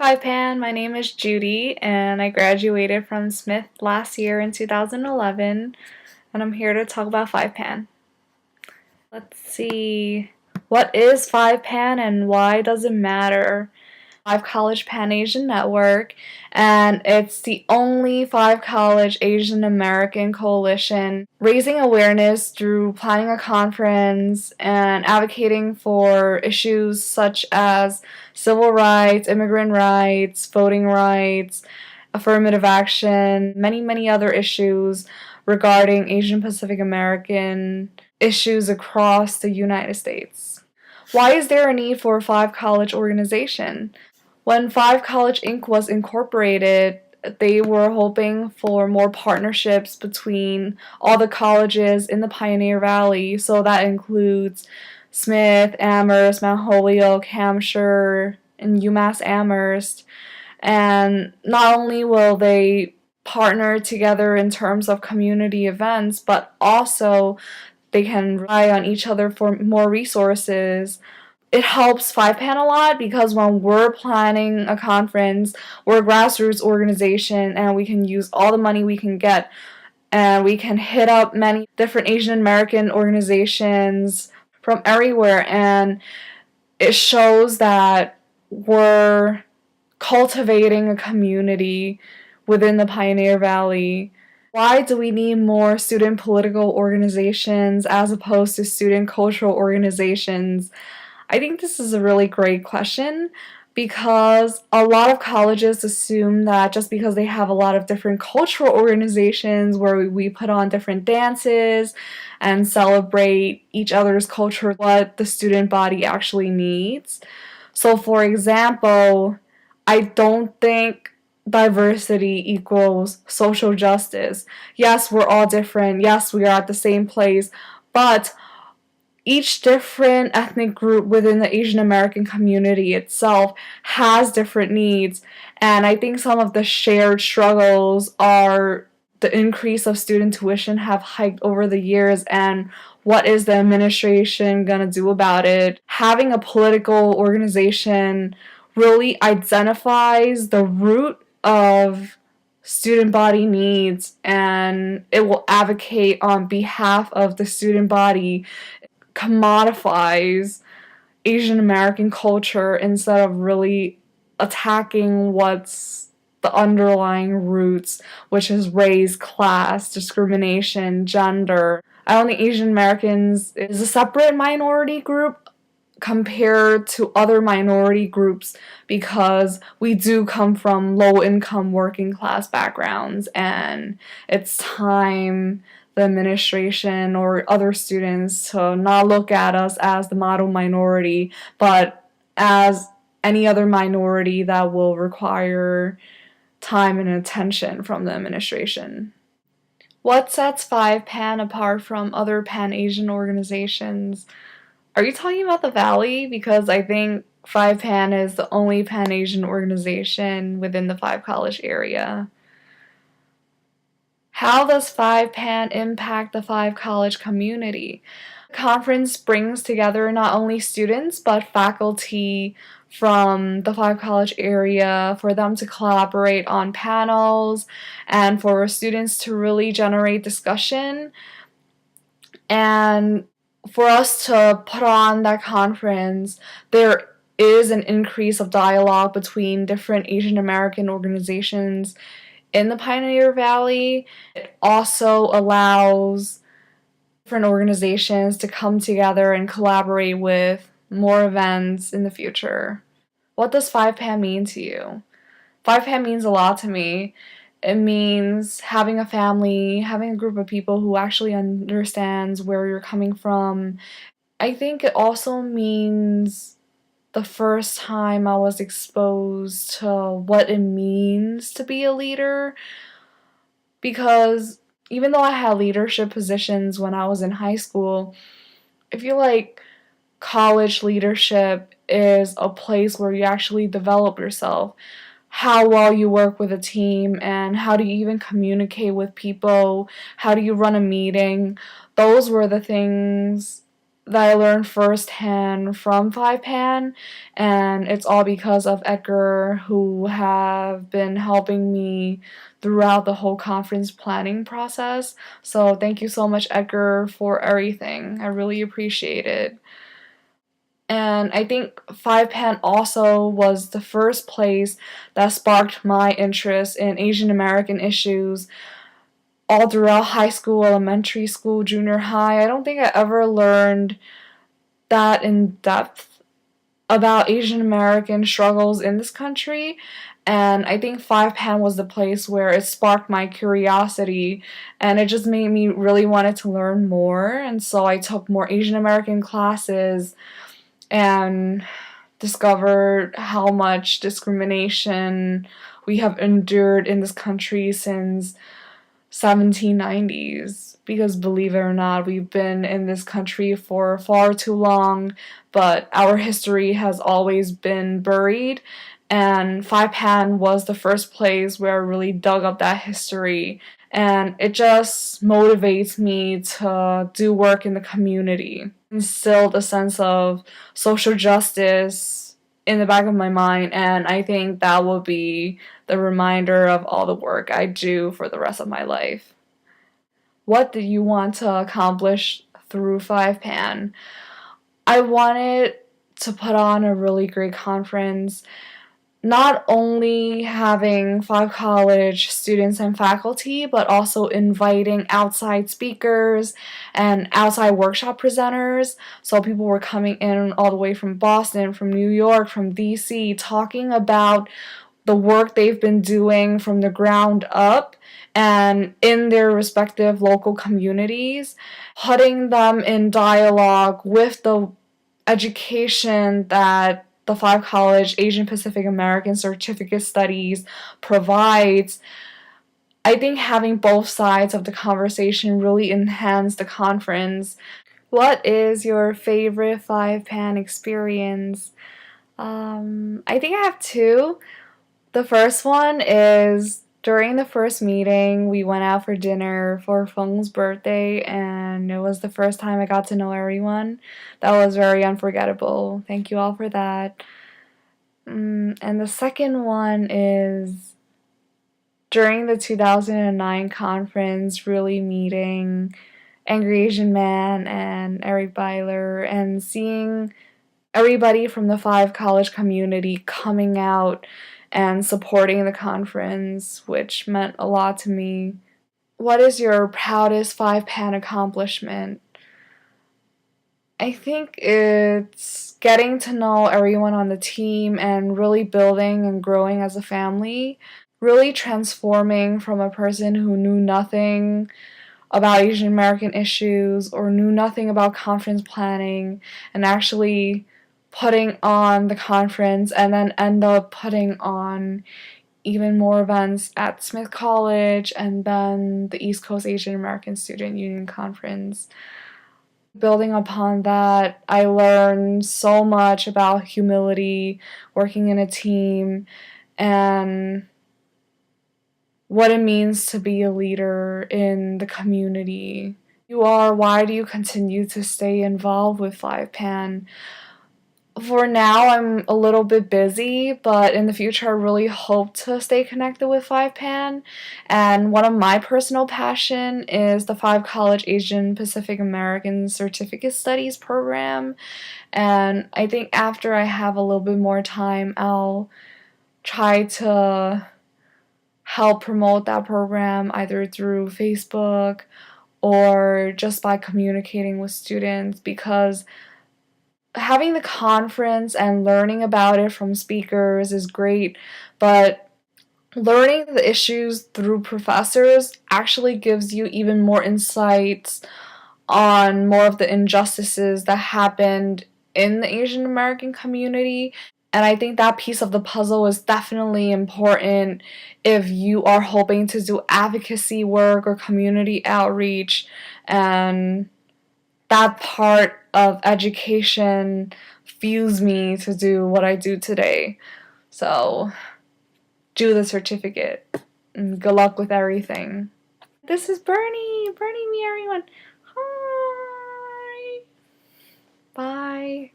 Hi Pan, my name is Judy and I graduated from Smith last year in 2011 and I'm here to talk about 5-Pan. Let's see, what is 5-Pan and why does it matter? Five College Pan Asian Network, and it's the only five college Asian American coalition raising awareness through planning a conference and advocating for issues such as civil rights, immigrant rights, voting rights, affirmative action, many other issues regarding Asian Pacific American issues across the United States. Why is there a need for a five college organization? When Five College Inc. was incorporated, they were hoping for more partnerships between all the colleges in the Pioneer Valley. So that includes Smith, Amherst, Mount Holyoke, Hampshire, and UMass Amherst. And not only will they partner together in terms of community events, but also they can rely on each other for more resources. It helps 5-Pan a lot because when we're planning a conference, we're a grassroots organization and we can use all the money we can get and we can hit up many different Asian American organizations from everywhere, and it shows that we're cultivating a community within the Pioneer Valley. Why do we need more student political organizations as opposed to student cultural organizations? I think this is a really great question because a lot of colleges assume that just because they have a lot of different cultural organizations where we put on different dances and celebrate each other's culture, what the student body actually needs. So, for example, I don't think diversity equals social justice. Yes, we're all different. Yes, we are at the same place, but each different ethnic group within the Asian American community itself has different needs, and I think some of the shared struggles are the increase of student tuition have hiked over the years, and what is the administration gonna do about it? Having a political organization really identifies the root of student body needs and it will advocate on behalf of the student body, commodifies Asian American culture instead of really attacking what's the underlying roots, which is race, class, discrimination, gender. I don't think Asian Americans is a separate minority group compared to other minority groups because we do come from low income working class backgrounds, and it's time the administration or other students to not look at us as the model minority, but as any other minority that will require time and attention from the administration. What sets 5-Pan apart from other Pan-Asian organizations? Are you talking about the Valley? Because I think 5-Pan is the only Pan-Asian organization within the Five College area. How does 5-Pan impact the Five College community? The conference brings together not only students but faculty from the Five College area for them to collaborate on panels and for students to really generate discussion and for us to put on that conference. There is an increase of dialogue between different Asian American organizations in the Pioneer Valley. It also allows different organizations to come together and collaborate with more events in the future. What does 5-Pan mean to you? 5-Pan means a lot to me. It means having a family, having a group of people who actually understands where you're coming from. I think it also means the first time I was exposed to what it means to be a leader, because even though I had leadership positions when I was in high school, I feel like college leadership is a place where you actually develop yourself. How well you work with a team and how do you even communicate with people, how do you run a meeting. Those were the things that I learned firsthand from 5PAN, and it's all because of Edgar, who have been helping me throughout the whole conference planning process. So thank you so much, Edgar, for everything. I really appreciate it. And I think 5PAN also was the first place that sparked my interest in Asian American issues all throughout high school, elementary school, junior high. I don't think I ever learned that in depth about Asian American struggles in this country. And I think 5PAN was the place where it sparked my curiosity, and it just made me really wanted to learn more. And so I took more Asian American classes and discovered how much discrimination we have endured in this country since 1790s, because believe it or not, we've been in this country for far too long, but our history has always been buried, and 5PAN was the first place where I really dug up that history, and it just motivates me to do work in the community, instilled a sense of social justice in the back of my mind, and I think that will be the reminder of all the work I do for the rest of my life. What do you want to accomplish through 5PAN? I wanted to put on a really great conference, not only having 5 college students and faculty, but also inviting outside speakers and outside workshop presenters. So people were coming in all the way from Boston, from New York, from DC, talking about the work they've been doing from the ground up and in their respective local communities, putting them in dialogue with the education that the 5 college Asian Pacific American Certificate Studies provides. I think having both sides of the conversation really enhanced the conference. What is your favorite 5PAN experience? I think I have two. The first one is during the first meeting, we went out for dinner for Feng's birthday, and it was the first time I got to know everyone. That was very unforgettable. Thank you all for that. And the second one is during the 2009 conference, really meeting Angry Asian Man and Eric Byler and seeing everybody from the 5 college community coming out and supporting the conference, which meant a lot to me. What is your proudest 5PAN accomplishment? I think it's getting to know everyone on the team and really building and growing as a family, really transforming from a person who knew nothing about Asian American issues or knew nothing about conference planning and actually putting on the conference and then end up putting on even more events at Smith College and then the East Coast Asian American Student Union Conference. Building upon that, I learned so much about humility, working in a team, and what it means to be a leader in the community. You are, why do you continue to stay involved with 5PAN? For now, I'm a little bit busy, but in the future, I really hope to stay connected with 5PAN. And one of my personal passion is the 5 college Asian Pacific American Certificate Studies program. And I think after I have a little bit more time, I'll try to help promote that program either through Facebook or just by communicating with students, because having the conference and learning about it from speakers is great, but learning the issues through professors actually gives you even more insights on more of the injustices that happened in the Asian American community. And I think that piece of the puzzle is definitely important if you are hoping to do advocacy work or community outreach, and that part of education fuels me to do what I do today. So, do the certificate. And good luck with everything. This is Bernie. Bernie, me, everyone. Hi. Bye.